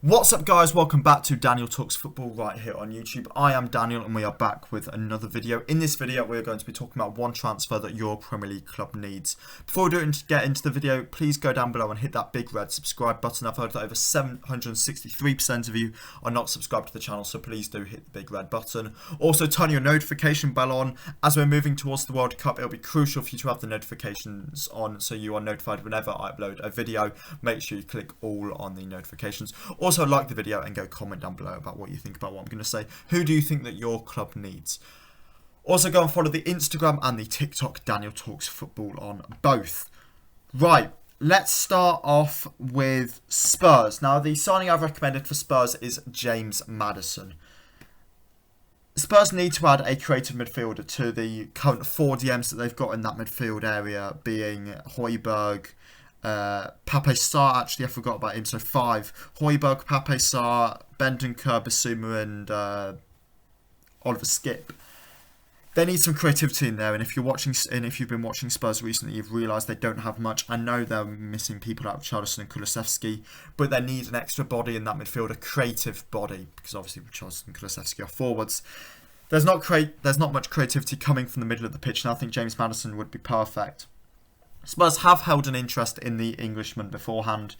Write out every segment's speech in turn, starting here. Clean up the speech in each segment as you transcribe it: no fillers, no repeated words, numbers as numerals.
What's up guys, welcome back to Daniel Talks Football right here on YouTube. I am Daniel and we are back with another video. In this video we are going to be talking about one transfer that your Premier League club needs. Before we get into the video, please go down below and hit that big red subscribe button. I've heard that over 763% of you are not subscribed to the channel, so please do hit the big red button. Also turn your notification bell on. As we're moving towards the World Cup, it'll be crucial for you to have the notifications on so you are notified whenever I upload a video. Make sure you click all on the notifications. Also like the video and go comment down below about what you think about what I'm going to say. Who do you think that your club needs? Also go and follow the Instagram and the TikTok Daniel Talks Football on both. Right, let's start off with Spurs. Now the signing I've recommended for Spurs is James Maddison. Spurs need to add a creative midfielder to the current 4 DMs that they've got in that midfield area, being Højbjerg, Pape Sarr, actually I forgot about him, so 5. Højbjerg, Pape Sarr, Bentancur, Bissouma and Oliver Skip. They need some creativity in there, and if you've been watching Spurs recently, you've realised they don't have much. I know they're missing people out of Richarlison and Kulusevski, but they need an extra body in that midfield, a creative body, because obviously Richarlison and Kulusevski are forwards. There's not much creativity coming from the middle of the pitch, and I think James Maddison would be perfect. Spurs have held an interest in the Englishman beforehand,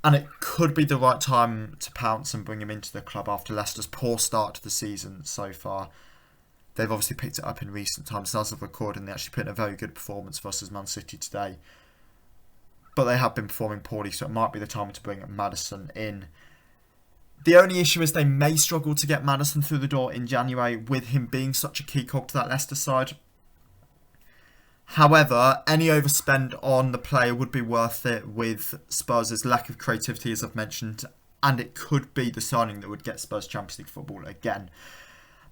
and it could be the right time to pounce and bring him into the club after Leicester's poor start to the season so far. They've obviously picked it up in recent times. As of recording, they actually put in a very good performance versus Man City today. But they have been performing poorly, so it might be the time to bring Maddison in. The only issue is they may struggle to get Maddison through the door in January with him being such a key cog to that Leicester side. However, any overspend on the player would be worth it with Spurs' lack of creativity, as I've mentioned, and it could be the signing that would get Spurs Champions League football again.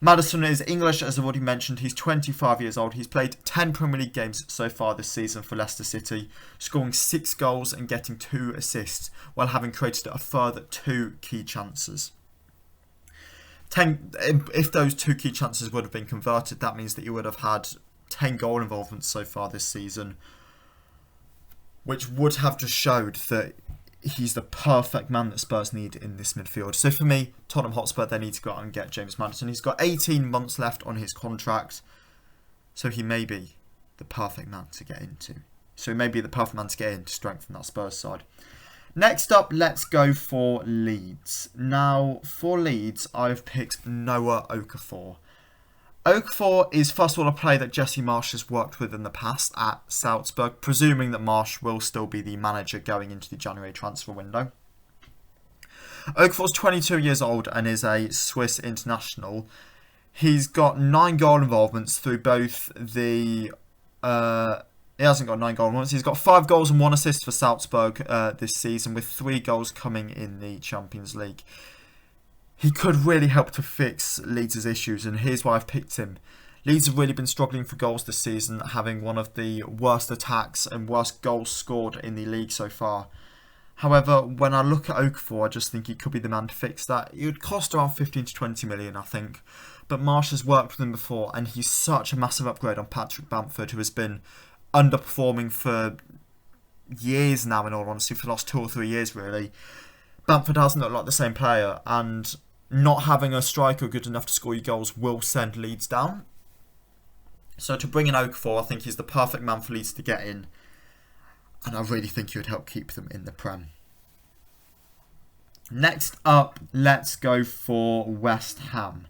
Maddison is English, as I've already mentioned. He's 25 years old. He's played 10 Premier League games so far this season for Leicester City, scoring 6 goals and getting 2 assists, while having created a further 2 key chances. If those 2 key chances would have been converted, that means that you would have had 10 goal involvements so far this season, which would have just showed that he's the perfect man that Spurs need in this midfield. So for me, Tottenham Hotspur, they need to go out and get James Maddison. He's got 18 months left on his contract, so he may be the perfect man to get into. So he may be the perfect man to get in to strengthen that Spurs side. Next up, let's go for Leeds. Now, for Leeds, I've picked Noah Okafor. Okafor is first of all a player that Jesse Marsch has worked with in the past at Salzburg, presuming that Marsch will still be the manager going into the January transfer window. Okafor's 22 years old and is a Swiss international. He's got 9 goal involvements through both the... he hasn't got 9 goal involvements. He's got 5 goals and 1 assist for Salzburg this season, with 3 goals coming in the Champions League. He could really help to fix Leeds' issues, and here's why I've picked him. Leeds have really been struggling for goals this season, having one of the worst attacks and worst goals scored in the league so far. However, when I look at Okafor, I just think he could be the man to fix that. It would cost around 15 to 20 million, I think. But Marsch has worked with him before, and he's such a massive upgrade on Patrick Bamford, who has been underperforming for years now, in all honesty, for the last 2 or 3 years, really. Bamford hasn't looked like the same player, and not having a striker good enough to score you goals will send Leeds down. So to bring in Okafor, I think he's the perfect man for Leeds to get in, and I really think he would help keep them in the Prem. Next up, let's go for West Ham.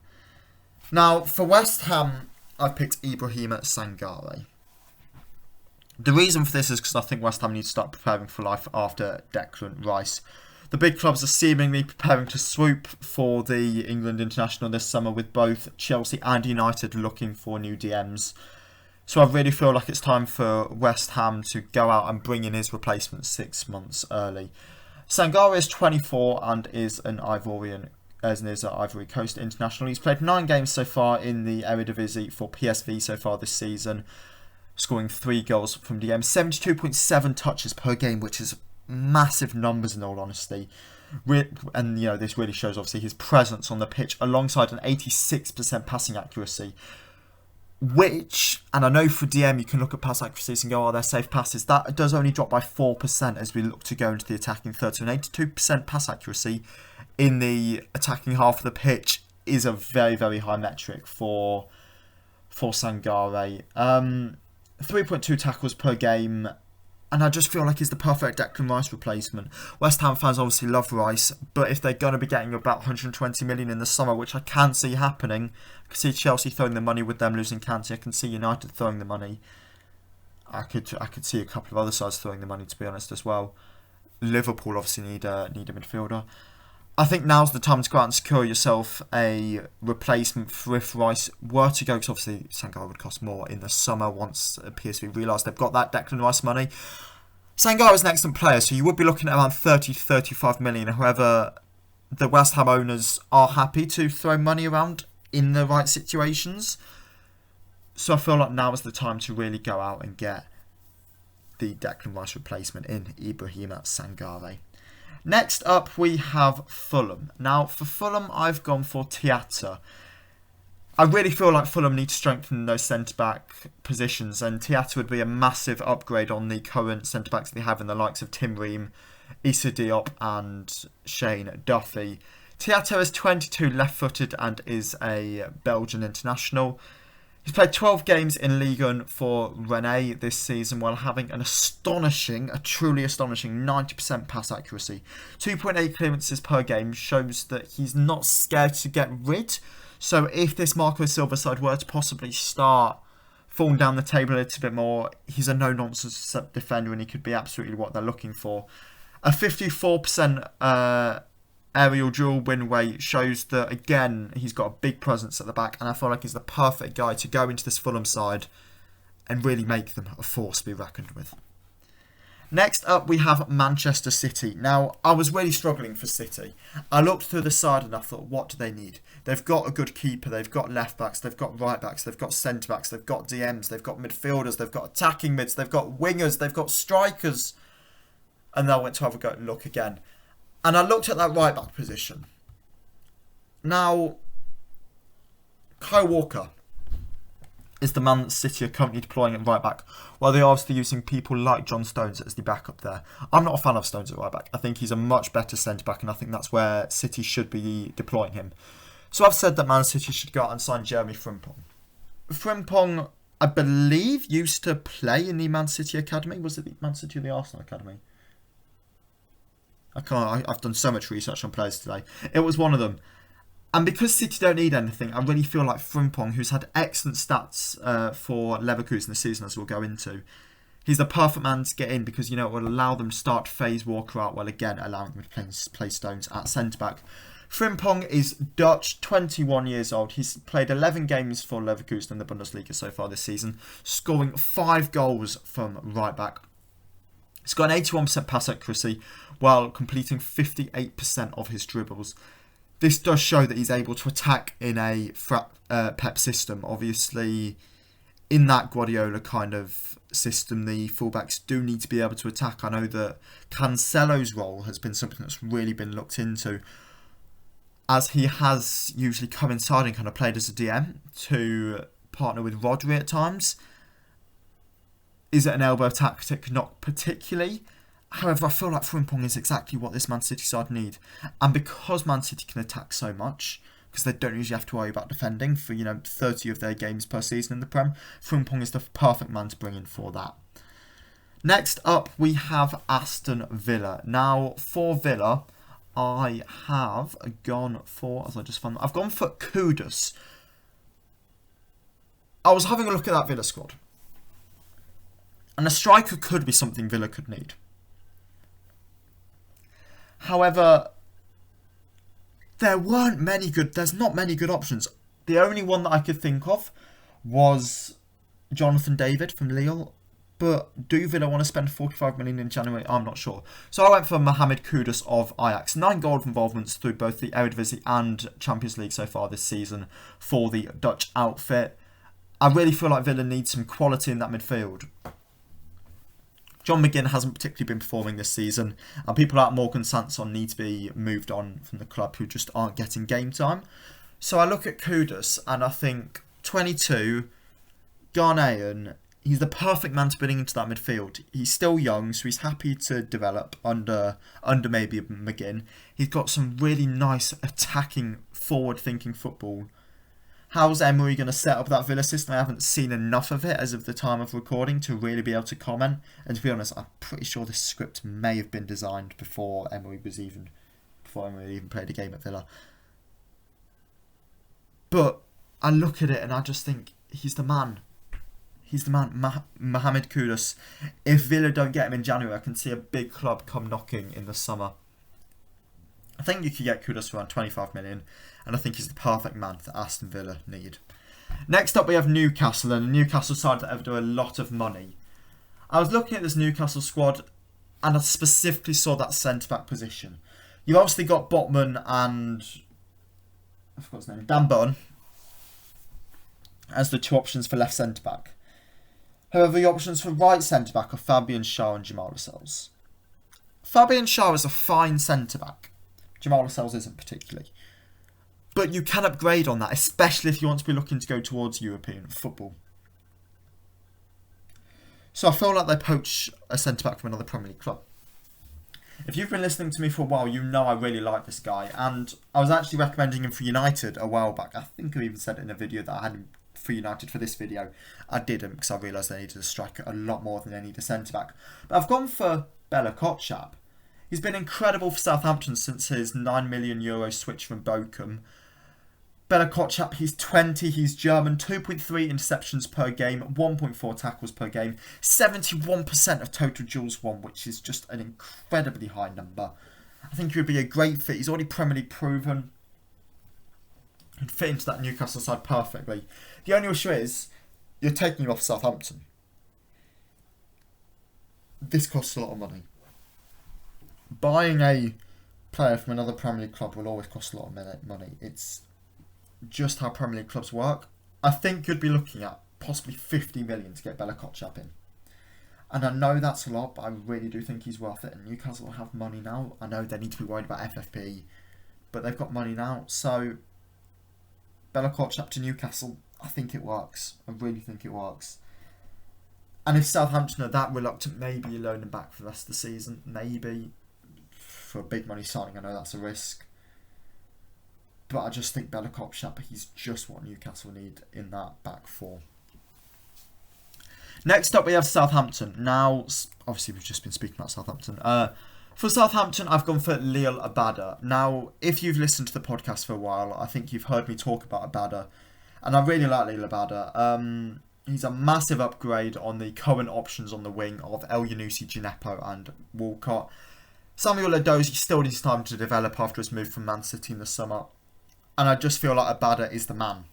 Now, for West Ham, I've picked Ibrahima Sangare. The reason for this is because I think West Ham need to start preparing for life after Declan Rice. The big clubs are seemingly preparing to swoop for the England international this summer, with both Chelsea and United looking for new DMs. So I really feel like it's time for West Ham to go out and bring in his replacement 6 months early. Sangare is 24 and is an Ivory Coast international. He's played 9 games so far in the Eredivisie for PSV so far this season, scoring 3 goals from DM, 72.7 touches per game, which is massive numbers in all honesty. And you know, this really shows obviously his presence on the pitch alongside an 86% passing accuracy, which, and I know for DM you can look at pass accuracies and go, oh, they're safe passes. That does only drop by 4% as we look to go into the attacking third. So an 82% pass accuracy in the attacking half of the pitch is a very, very high metric for Sangare. 3.2 tackles per game, and I just feel like he's the perfect Declan Rice replacement. West Ham fans obviously love Rice, but if they're going to be getting about 120 million in the summer, which I can see happening, I can see Chelsea throwing the money with them losing Conte. I can see United throwing the money. I could see a couple of other sides throwing the money, to be honest, as well. Liverpool obviously need a midfielder. I think now's the time to go out and secure yourself a replacement for if Rice were to go, because obviously Sangare would cost more in the summer once PSV realise they've got that Declan Rice money. Sangare is an excellent player, so you would be looking at around 30 to 35 million. However, the West Ham owners are happy to throw money around in the right situations. So I feel like now is the time to really go out and get the Declan Rice replacement in Ibrahima Sangare. Next up, we have Fulham. Now, for Fulham, I've gone for Teata. I really feel like Fulham need to strengthen those centre-back positions, and Teata would be a massive upgrade on the current centre-backs they have in the likes of Tim Ream, Issa Diop and Shane Duffy. Teata is 22, left-footed, and is a Belgian international. He's played 12 games in Ligue 1 for Rennes this season while having a truly astonishing 90% pass accuracy. 2.8 clearances per game shows that he's not scared to get rid. So if this Marco Silva side were to possibly start falling down the table a little bit more, he's a no-nonsense defender and he could be absolutely what they're looking for. A 54% aerial dual win rate shows that, again, he's got a big presence at the back, and I feel like he's the perfect guy to go into this Fulham side and really make them a force to be reckoned with. Next up, we have Manchester City. Now, I was really struggling for City. I looked through the side and I thought, what do they need? They've got a good keeper, they've got left-backs, they've got right-backs, they've got centre-backs, they've got DMs, they've got midfielders, they've got attacking mids, they've got wingers, they've got strikers. And then I went to have a look again. And I looked at that right-back position. Now, Kyle Walker is the man that City are currently deploying at right-back, while they're obviously using people like John Stones as the backup there. I'm not a fan of Stones at right-back. I think he's a much better centre-back, and I think that's where City should be deploying him. So I've said that Man City should go out and sign Jeremy Frimpong. Frimpong, I believe, used to play in the Man City Academy. Was it the Man City or the Arsenal Academy? I've done so much research on players today. It was one of them. And because City don't need anything, I really feel like Frimpong, who's had excellent stats for Leverkusen this season, as we'll go into, he's the perfect man to get in because, you know, it will allow them to start to phase Walker out, while again allowing them to play Stones at centre-back. Frimpong is Dutch, 21 years old. He's played 11 games for Leverkusen in the Bundesliga so far this season, scoring 5 goals from right-back. He's got an 81% pass accuracy while completing 58% of his dribbles. This does show that he's able to attack in a Pep system. Obviously, in that Guardiola kind of system, the fullbacks do need to be able to attack. I know that Cancelo's role has been something that's really been looked into, as he has usually come inside and kind of played as a DM to partner with Rodri at times. Is it an elbow tactic? Not particularly. However, I feel like Frimpong is exactly what this Man City side need. And because Man City can attack so much, because they don't usually have to worry about defending for, 30 of their games per season in the Prem, Frimpong is the perfect man to bring in for that. Next up, we have Aston Villa. Now, for Villa, I have gone for, I've gone for Kudus. I was having a look at that Villa squad. And a striker could be something Villa could need. However, there's not many good options. The only one that I could think of was Jonathan David from Lille. But do Villa want to spend 45 million in January? I'm not sure. So I went for Mohamed Kudus of Ajax. 9 goal involvements through both the Eredivisie and Champions League so far this season for the Dutch outfit. I really feel like Villa needs some quality in that midfield. John McGinn hasn't particularly been performing this season, and people like Morgan Sanson need to be moved on from the club who just aren't getting game time. So I look at Kudus and I think 22, Ghanaian, He's the perfect man to bring into that midfield. He's still young, so he's happy to develop under maybe McGinn. He's got some really nice attacking, forward-thinking football. How's Emery going to set up that Villa system? I haven't seen enough of it as of the time of recording to really be able to comment. And to be honest, I'm pretty sure this script may have been designed before Emery even played a game at Villa. But I look at it and I just think he's the man. He's the man, Mohamed Kudus. If Villa don't get him in January, I can see a big club come knocking in the summer. I think you could get Kudus for around 25 million, and I think he's the perfect man that Aston Villa need. Next up, we have Newcastle, and the Newcastle side that ever do a lot of money. I was looking at this Newcastle squad, and I specifically saw that centre-back position. You've obviously got Botman and I forgot his name, Dan Burn as the two options for left centre-back. However, the options for right centre-back are Fabian Schär and Jamal Lascelles. Fabian Schär is a fine centre-back. Jamal Lascelles isn't particularly. But you can upgrade on that, especially if you want to be looking to go towards European football. So I feel like they poach a centre-back from another Premier League club. If you've been listening to me for a while, you know I really like this guy. And I was actually recommending him for United a while back. I think I even said it in a video that I had him for United for this video. I didn't because I realised they needed a striker a lot more than they need a centre-back. But I've gone for Bella Kotchap. He's been incredible for Southampton since his €9 million switch from Bochum. Bella Kotchap, he's 20, he's German, 2.3 interceptions per game, 1.4 tackles per game, 71% of total duels won, which is just an incredibly high number. I think he would be a great fit. He's already Premier League proven. He'd fit into that Newcastle side perfectly. The only issue is, you're taking him off Southampton. This costs a lot of money. Buying a player from another Premier League club will always cost a lot of money. It's just how Premier League clubs work. I think you'd be looking at possibly 50 million to get Bella Kotchap in. And I know that's a lot, but I really do think he's worth it. And Newcastle have money now. I know they need to be worried about FFP, but they've got money now. So Bella Kotchap to Newcastle, I think it works. I really think it works. And if Southampton are that reluctant, maybe you loan him back for the rest of the season. Maybe. For a big money signing, I know that's a risk. But I just think Bella Kotchap, he's just what Newcastle need in that back four. Next up, we have Southampton. Now, obviously, we've just been speaking about Southampton. For Southampton, I've gone for Lille Abada. Now, if you've listened to the podcast for a while, I think you've heard me talk about Abada. And I really like Lille Abada. He's a massive upgrade on the current options on the wing of El Yunusi, Gineppo and Walcott. Samuel Edozie still needs time to develop after his move from Man City in the summer. And I just feel like Abada is the man.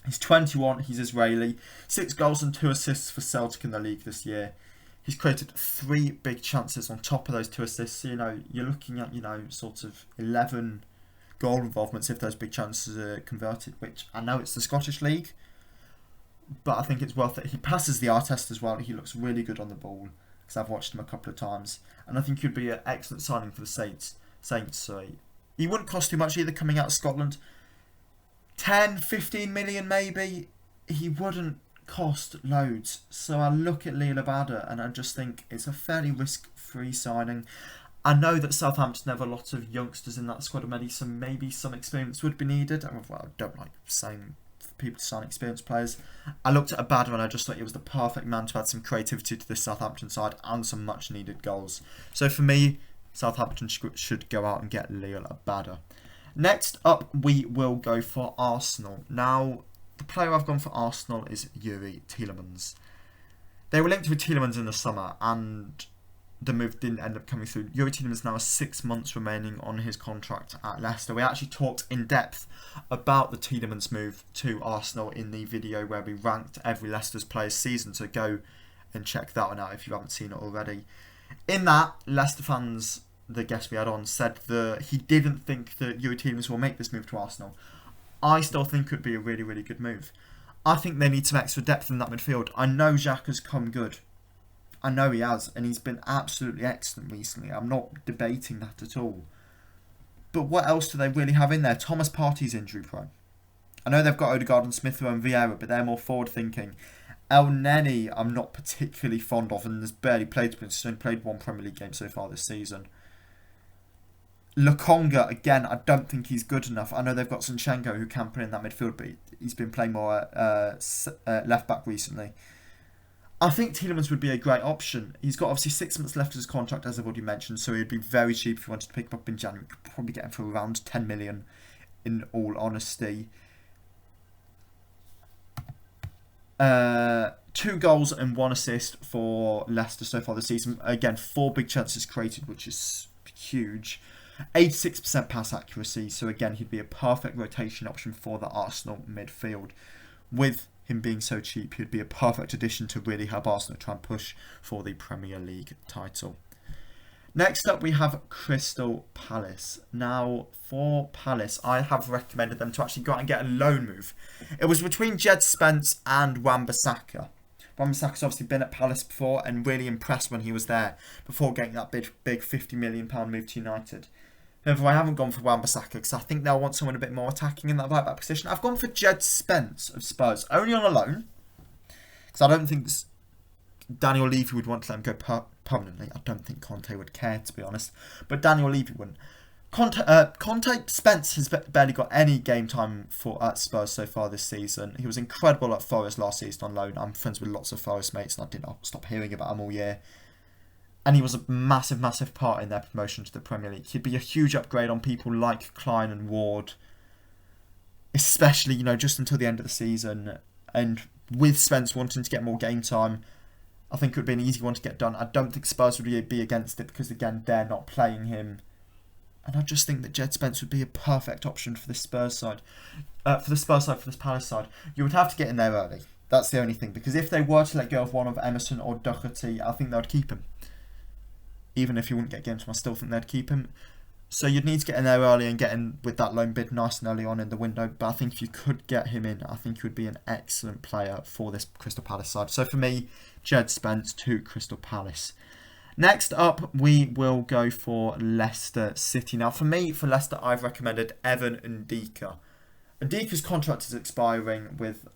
He's 21, he's Israeli. 6 goals and 2 assists for Celtic in the league this year. He's created 3 big chances on top of those 2 assists. So, you're looking at, sort of 11 goal involvements if those big chances are converted. Which, I know it's the Scottish League, but I think it's worth it. He passes the eye test as well. He looks really good on the ball, because I've watched him a couple of times. And I think he'd be an excellent signing for the Saints. He wouldn't cost too much either coming out of Scotland. 10, 15 million maybe. He wouldn't cost loads. So I look at Lille Abada and I just think it's a fairly risk-free signing. I know that Southampton have a lot of youngsters in that squad already, so maybe some experience would be needed. I don't like saying for people to sign experienced players. I looked at Abada and I just thought he was the perfect man to add some creativity to this Southampton side and some much needed goals. So for me, Southampton should go out and get Lille Abada. Next up, we will go for Arsenal. Now, the player I've gone for Arsenal is Youri Tielemans. They were linked with Tielemans in the summer, and the move didn't end up coming through. Youri Tielemans now has 6 months remaining on his contract at Leicester. We actually talked in depth about the Tielemans move to Arsenal in the video where we ranked every Leicester's player's season, so go and check that one out if you haven't seen it already. In that, Leicester fans, the guest we had on, said that he didn't think that Youri Tielemans will make this move to Arsenal. I still think it would be a really, really good move. I think they need some extra depth in that midfield. I know Xhaka's come good. I know he has, and he's been absolutely excellent recently. I'm not debating that at all. But what else do they really have in there? Thomas Partey's injury prone. I know they've got Odegaard and Smith Rowe and Vieira, but they're more forward thinking. El Neni, I'm not particularly fond of, and has barely played, but he's only played one Premier League game so far this season. Lokonga, again, I don't think he's good enough. I know they've got Zinchenko who can play in that midfield, but he's been playing more left back recently. I think Tielemans would be a great option. He's got obviously 6 months left of his contract, as I've already mentioned, so he'd be very cheap if you wanted to pick him up in January. You could probably get him for around 10 million, in all honesty. 2 goals and 1 assist for Leicester so far this season. Again, 4 big chances created, which is huge. 86% pass accuracy, so again, he'd be a perfect rotation option for the Arsenal midfield. With him being so cheap, he'd be a perfect addition to really help Arsenal try and push for the Premier League title. Next up, we have Crystal Palace. Now, for Palace, I have recommended them to actually go out and get a loan move. It was between Jed Spence and Wan-Bissaka. Wan-Bissaka's obviously been at Palace before and really impressed when he was there before getting that big £50 million move to United. However, I haven't gone for Wan-Bissaka because I think they'll want someone a bit more attacking in that right back position. I've gone for Jed Spence of Spurs, only on a loan, because I don't think Daniel Levy would want to let him go permanently. I don't think Conte would care, to be honest, but Daniel Levy wouldn't. Conte Spence has barely got any game time at Spurs so far this season. He was incredible at Forest last season on loan. I'm friends with lots of Forest mates and I did not stop hearing about him all year. And he was a massive, massive part in their promotion to the Premier League. He'd be a huge upgrade on people like Klein and Ward, especially, just until the end of the season. And with Spence wanting to get more game time, I think it would be an easy one to get done. I don't think Spurs would be against it because, again, they're not playing him. And I just think that Jed Spence would be a perfect option for this Spurs side. For this Palace side. You would have to get in there early. That's the only thing. Because if they were to let go of one of Emerson or Doherty, I think they would keep him. Even if he wouldn't get games time, I still think they'd keep him. So you'd need to get in there early and get in with that loan bid nice and early on in the window. But I think if you could get him in, I think he would be an excellent player for this Crystal Palace side. So for me, Jed Spence to Crystal Palace. Next up, we will go for Leicester City. Now, for Leicester, I've recommended Evan Ndika. Ndika's contract is expiring with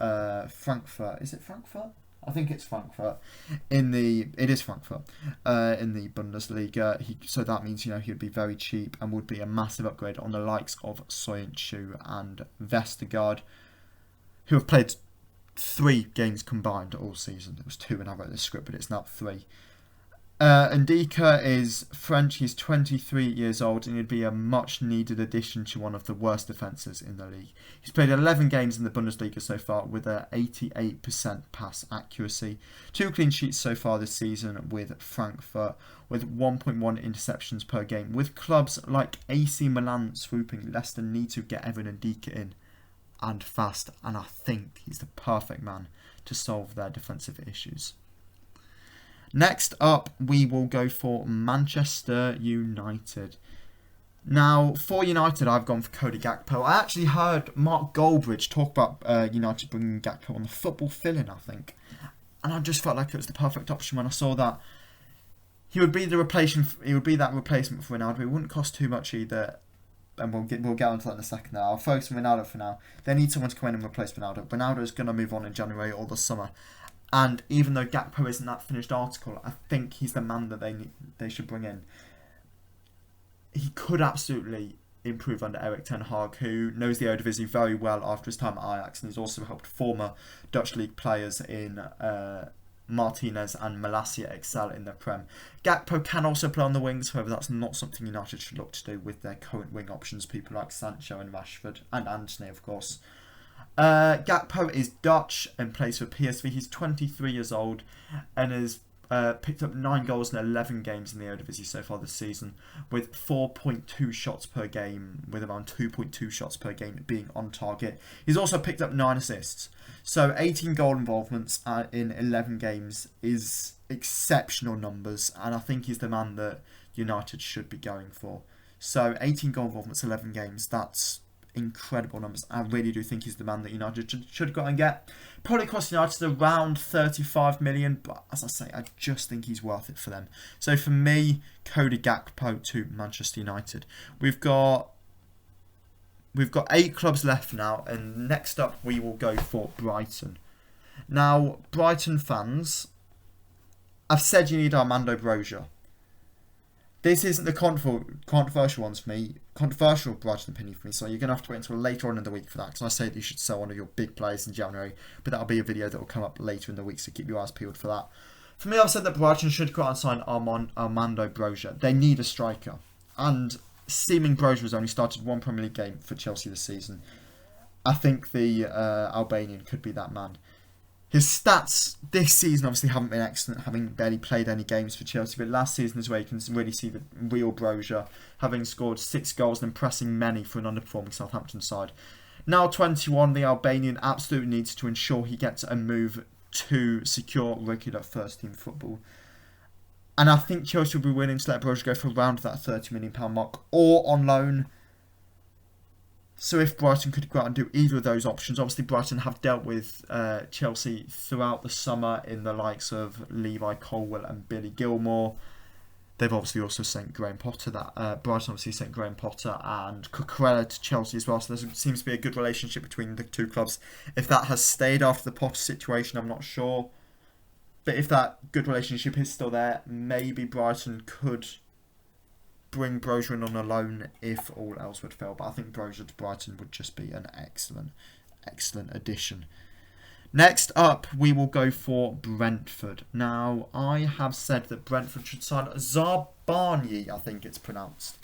Frankfurt. Is it Frankfurt? I think it's Frankfurt. It is Frankfurt in the Bundesliga. So that means he would be very cheap and would be a massive upgrade on the likes of Soyuncu and Vestergaard, who have played 3 games combined all season. It was 2 when I wrote this script, but it's now 3. Ndika is French. He's 23 years old and he'd be a much needed addition to one of the worst defences in the league. He's played 11 games in the Bundesliga so far with a 88% pass accuracy. 2 clean sheets so far this season with Frankfurt, with 1.1 interceptions per game. With clubs like AC Milan swooping, Leicester need to get Evan Ndika in and fast, and I think he's the perfect man to solve their defensive issues. Next up, we will go for Manchester United. Now, for United, I've gone for Cody Gakpo. I actually heard Mark Goldbridge talk about United bringing Gakpo on the football fill-in, I think. And I just felt like it was the perfect option when I saw that. He would be that replacement for Ronaldo. It wouldn't cost too much either. And we'll get onto that in a second now. I'll focus on Ronaldo for now. They need someone to come in and replace Ronaldo. Ronaldo is going to move on in January or the summer. And even though Gakpo isn't that finished article, I think he's the man that they should bring in. He could absolutely improve under Erik ten Hag, who knows the Eredivisie very well after his time at Ajax, and he's also helped former Dutch league players in Martinez and Malacia excel in the Prem. Gakpo can also play on the wings, however that's not something United should look to do with their current wing options, people like Sancho and Rashford, and Antony of course. Gakpo is Dutch and plays for PSV. He's 23 years old and has picked up 9 goals in 11 games in the Eredivisie so far this season, with 4.2 shots per game, with around 2.2 shots per game being on target. He's also picked up 9 assists. So 18 goal involvements in 11 games is exceptional numbers, and I think he's the man that United should be going for. So 18 goal involvements, 11 games, that's incredible numbers. I really do think he's the man that United should go and get. Probably cost United around 35 million, but as I say, I just think he's worth it for them. So for me, Cody Gakpo to Manchester United. We've got 8 clubs left now, and next up we will go for Brighton. Now, Brighton fans, I've said you need Armando Broja. This isn't the controversial ones for me. Controversial Brighton opinion for me. So you're going to have to wait until later on in the week for that. Because I say that you should sell one of your big players in January. But that'll be a video that will come up later in the week. So keep your eyes peeled for that. For me, I've said that Brighton should go out and sign Armando Broja. They need a striker. And seeming Broja has only started one Premier League game for Chelsea this season. I think the Albanian could be that man. His stats this season obviously haven't been excellent, having barely played any games for Chelsea. But last season is where you can really see the real Broja, having scored 6 goals and impressing many for an underperforming Southampton side. Now 21, the Albanian absolutely needs to ensure he gets a move to secure regular first-team football. And I think Chelsea will be willing to let Broja go for around that £30 million mark or on loan. So if Brighton could go out and do either of those options, obviously Brighton have dealt with Chelsea throughout the summer in the likes of Levi Colwill and Billy Gilmore. They've obviously also sent Graham Potter. Brighton obviously sent Graham Potter and Cucurella to Chelsea as well. So there seems to be a good relationship between the two clubs. If that has stayed after the Potter situation, I'm not sure. But if that good relationship is still there, maybe Brighton could bring Broja in on a loan if all else would fail. But I think Broja to Brighton would just be an excellent addition. Next up, we will go for Brentford. Now, I have said that Brentford should sign Zarbani, I think it's pronounced.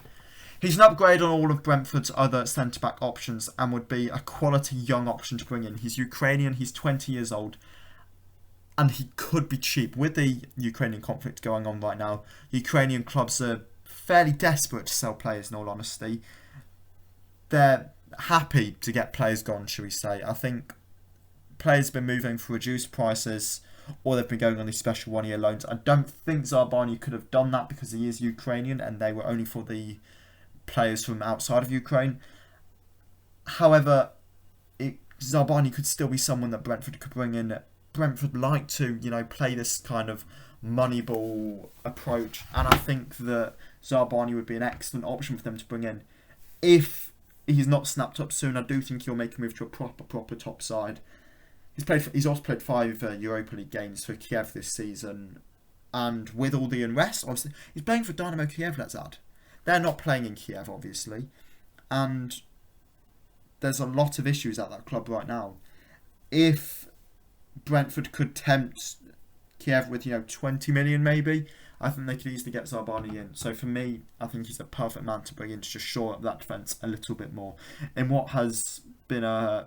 He's an upgrade on all of Brentford's other centre-back options and would be a quality young option to bring in. He's Ukrainian, he's 20 years old, and he could be cheap. With the Ukrainian conflict going on right now, Ukrainian clubs are fairly desperate to sell players, in all honesty. They're happy to get players gone, shall we say. I think players have been moving for reduced prices, or they've been going on these special one-year loans. I don't think Zarbani could have done that because he is Ukrainian and they were only for the players from outside of Ukraine. However, Zarbani could still be someone that Brentford could bring in. Brentford like to, play this kind of Moneyball approach, and I think that Zarbani would be an excellent option for them to bring in. If he's not snapped up soon, I do think he'll make a move to a proper top side. He's also played 5 Europa League games for Kiev this season, and with all the unrest, obviously he's playing for Dynamo Kiev. Let's add, they're not playing in Kiev, obviously, and there's a lot of issues at that club right now. If Brentford could tempt Kiev with 20 million maybe, I think they could easily get Zarbani in. So for me, I think he's the perfect man to bring in to just shore up that defence a little bit more in what has been a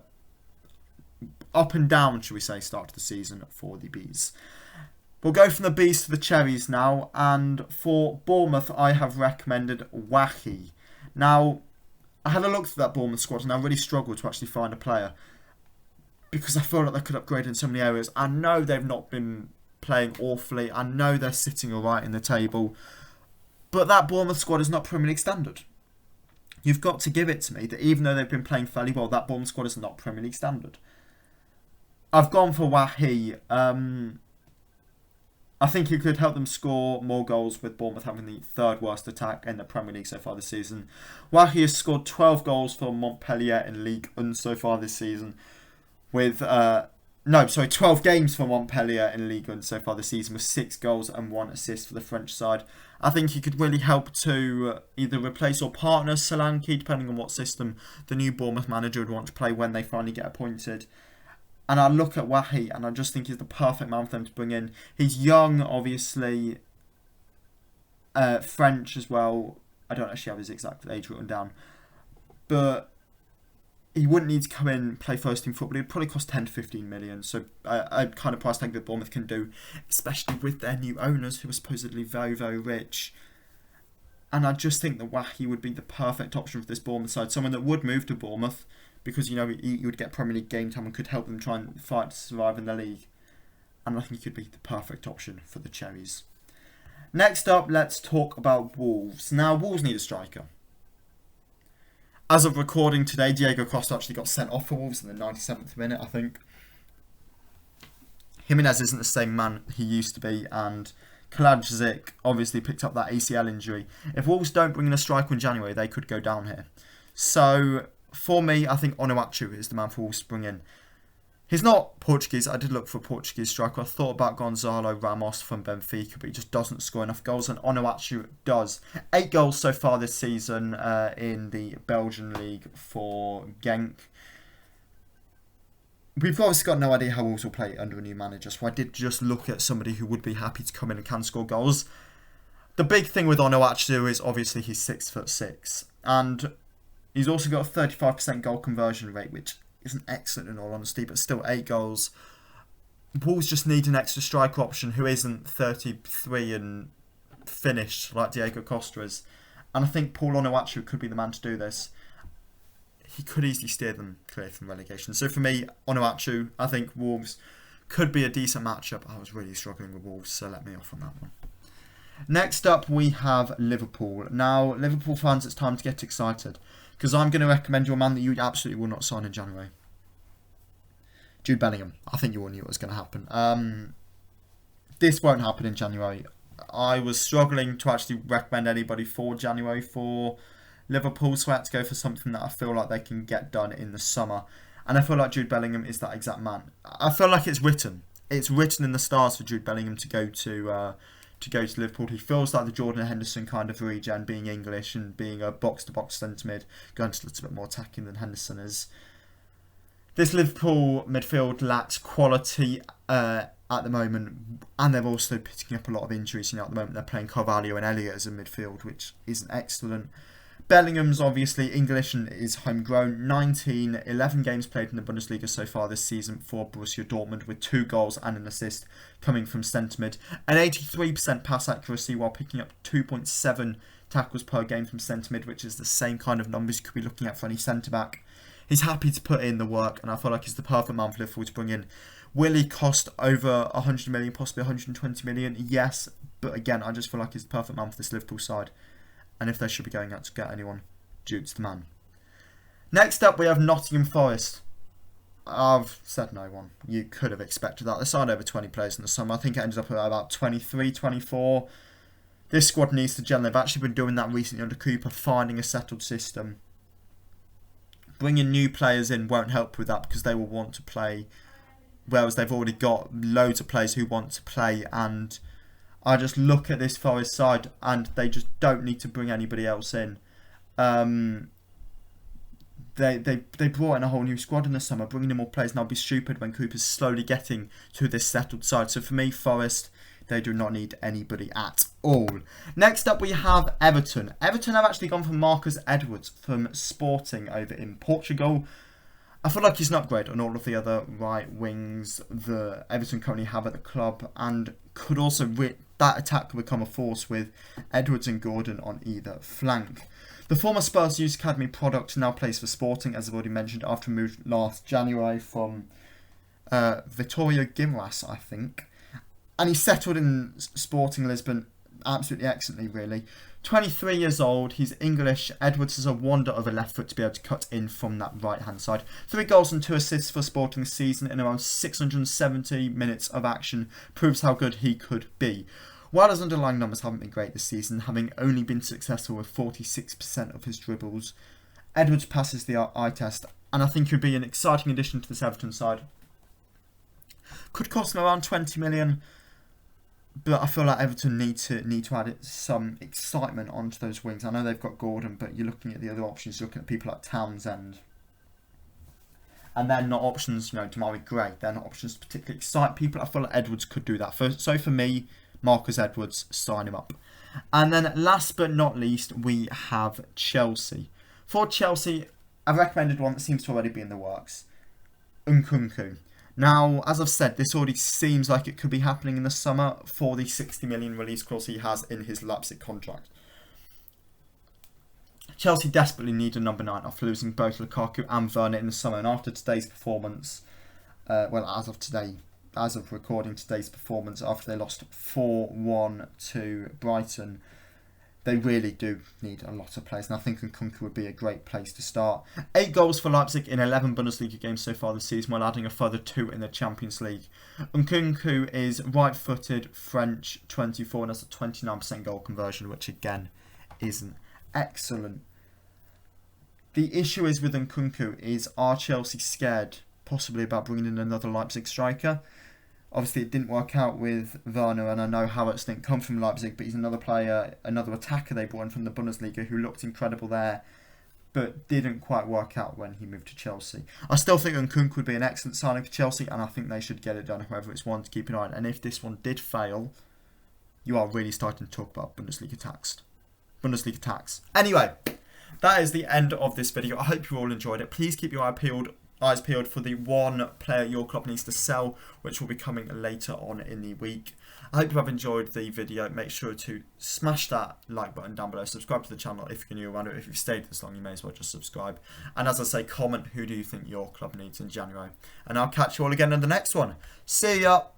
up and down, shall we say, start to the season for the Bees. We'll go from the Bees to the Cherries now, and for Bournemouth I have recommended Wahi. Now, I had a look through that Bournemouth squad and I really struggled to actually find a player because I feel like they could upgrade in so many areas. I know they've not been playing awfully. I know they're sitting alright in the table. But that Bournemouth squad is not Premier League standard. You've got to give it to me that even though they've been playing fairly well, that Bournemouth squad is not Premier League standard. I've gone for Wahi. I think he could help them score more goals with Bournemouth having the 3rd worst attack in the Premier League so far this season. Wahi has scored 12 goals for Montpellier in Ligue 1 so far this season. With 12 games for Montpellier in Ligue 1 so far this season with 6 goals and 1 assist for the French side. I think he could really help to either replace or partner Solanke, depending on what system the new Bournemouth manager would want to play when they finally get appointed. And I look at Wahi and I just think he's the perfect man for them to bring in. He's young, obviously, French as well. I don't actually have his exact age written down. But he wouldn't need to come in and play first team football. It'd probably cost 10 to 15 million. So a kind of price tag that Bournemouth can do, especially with their new owners who are supposedly very, very rich. And I just think that Wahi would be the perfect option for this Bournemouth side. Someone that would move to Bournemouth because, he would get Premier League game time and could help them try and fight to survive in the league. And I think he could be the perfect option for the Cherries. Next up, let's talk about Wolves. Now, Wolves need a striker. As of recording today, Diego Costa actually got sent off for Wolves in the 97th minute, I think. Jimenez isn't the same man he used to be, and Kalajic obviously picked up that ACL injury. If Wolves don't bring in a striker in January, they could go down here. So, for me, I think Onuachu is the man for Wolves to bring in. He's not Portuguese. I did look for a Portuguese striker. I thought about Gonzalo Ramos from Benfica, but he just doesn't score enough goals, and Onuachu does. 8 goals so far this season in the Belgian league for Genk. We've obviously got no idea how Wolves will play under a new manager, so I did just look at somebody who would be happy to come in and can score goals. The big thing with Onuachu is obviously he's 6'6", and he's also got a 35% goal conversion rate, which isn't excellent in all honesty, but still 8 goals. Wolves just need an extra striker option who isn't 33 and finished like Diego Costa is, and I think Paul Onuachu could be the man to do this. He could easily steer them clear from relegation. So for me, Onuachu, I think Wolves could be a decent matchup. I was really struggling with Wolves, so let me off on that one. Next up, we have Liverpool. Now, Liverpool fans, it's time to get excited, because I'm going to recommend you a man that you absolutely will not sign in January. Jude Bellingham. I think you all knew it was going to happen. This won't happen in January. I was struggling to actually recommend anybody for January for Liverpool, so I had to go for something that I feel like they can get done in the summer. And I feel like Jude Bellingham is that exact man. I feel like it's written. It's written in the stars for Jude Bellingham to go to Liverpool. He feels like the Jordan Henderson kind of regen, being English and being a box-to-box centre mid, going to a little bit more attacking than Henderson is. This Liverpool midfield lacks quality at the moment, and they're also picking up a lot of injuries. At the moment they're playing Carvalho and Elliott as a midfield, which isn't excellent. Bellingham's obviously English and is homegrown. 11 games played in the Bundesliga so far this season for Borussia Dortmund, with 2 goals and an assist coming from centre mid. An 83% pass accuracy while picking up 2.7 tackles per game from centre mid, which is the same kind of numbers you could be looking at for any centre back. He's happy to put in the work, and I feel like he's the perfect man for Liverpool to bring in. Will he cost over 100 million, possibly 120 million? Yes, but again, I just feel like he's the perfect man for this Liverpool side. And if they should be going out to get anyone, Jude's the man. Next up, we have Nottingham Forest. I've said no one. You could have expected that. They signed over 20 players in the summer. I think it ended up at about 23, 24. This squad needs to gel. They've actually been doing that recently under Cooper, finding a settled system. Bringing new players in won't help with that, because they will want to play, whereas they've already got loads of players who want to play. And I just look at this Forest side and they just don't need to bring anybody else in. They brought in a whole new squad in the summer, bringing in more players, and I'll be stupid when Cooper's slowly getting to this settled side. So for me, Forest, they do not need anybody at all. Next up, we have Everton. Everton have actually gone for Marcus Edwards from Sporting over in Portugal. I feel like he's an upgrade on all of the other right wings that Everton currently have at the club, and could also, that attack could become a force with Edwards and Gordon on either flank. The former Spurs Youth Academy product now plays for Sporting, as I've already mentioned, after a move last January from Vitória Guimarães, I think. And he settled in Sporting Lisbon absolutely excellently, really. 23 years old, he's English. Edwards is a wonder of a left foot to be able to cut in from that right-hand side. 3 goals and 2 assists for Sporting this season in around 670 minutes of action proves how good he could be. While his underlying numbers haven't been great this season, having only been successful with 46% of his dribbles, Edwards passes the eye test, and I think he'd be an exciting addition to this Everton side. Could cost him around 20 million. But I feel like Everton need to add some excitement onto those wings. I know they've got Gordon, but you're looking at the other options. You're looking at people like Townsend. And they're not options, Damari Gray. They're not options to particularly excite people. I feel like Edwards could do that. So for me, Marcus Edwards, sign him up. And then last but not least, we have Chelsea. For Chelsea, I've recommended one that seems to already be in the works. Nkunku. Now, as I've said, this already seems like it could be happening in the summer for the 60 million release clause he has in his Leipzig contract. Chelsea desperately need a number 9 after losing both Lukaku and Werner in the summer. And after today's performance, as of recording today's performance, after they lost 4-1 to Brighton, they really do need a lot of players, and I think Nkunku would be a great place to start. 8 goals for Leipzig in 11 Bundesliga games so far this season, while adding a further 2 in the Champions League. Nkunku is right-footed, French, 24, and has a 29% goal conversion, which again isn't excellent. The issue is with Nkunku is, are Chelsea scared possibly about bringing in another Leipzig striker. Obviously, it didn't work out with Werner, and I know Havertz didn't come from Leipzig, but he's another player, another attacker they brought in from the Bundesliga who looked incredible there, but didn't quite work out when he moved to Chelsea. I still think Nkunku would be an excellent signing for Chelsea, and I think they should get it done, whoever it's one to keep an eye on. And if this one did fail, you are really starting to talk about Bundesliga tax. Anyway, that is the end of this video. I hope you all enjoyed it. Please keep your eyes peeled for the one player your club needs to sell, which will be coming later on in the week. I hope you have enjoyed the video. Make sure to smash that like button down below. Subscribe to the channel if you're new around it. If you've stayed this long, you may as well just subscribe. And as I say, comment who do you think your club needs in January. And I'll catch you all again in the next one. See ya!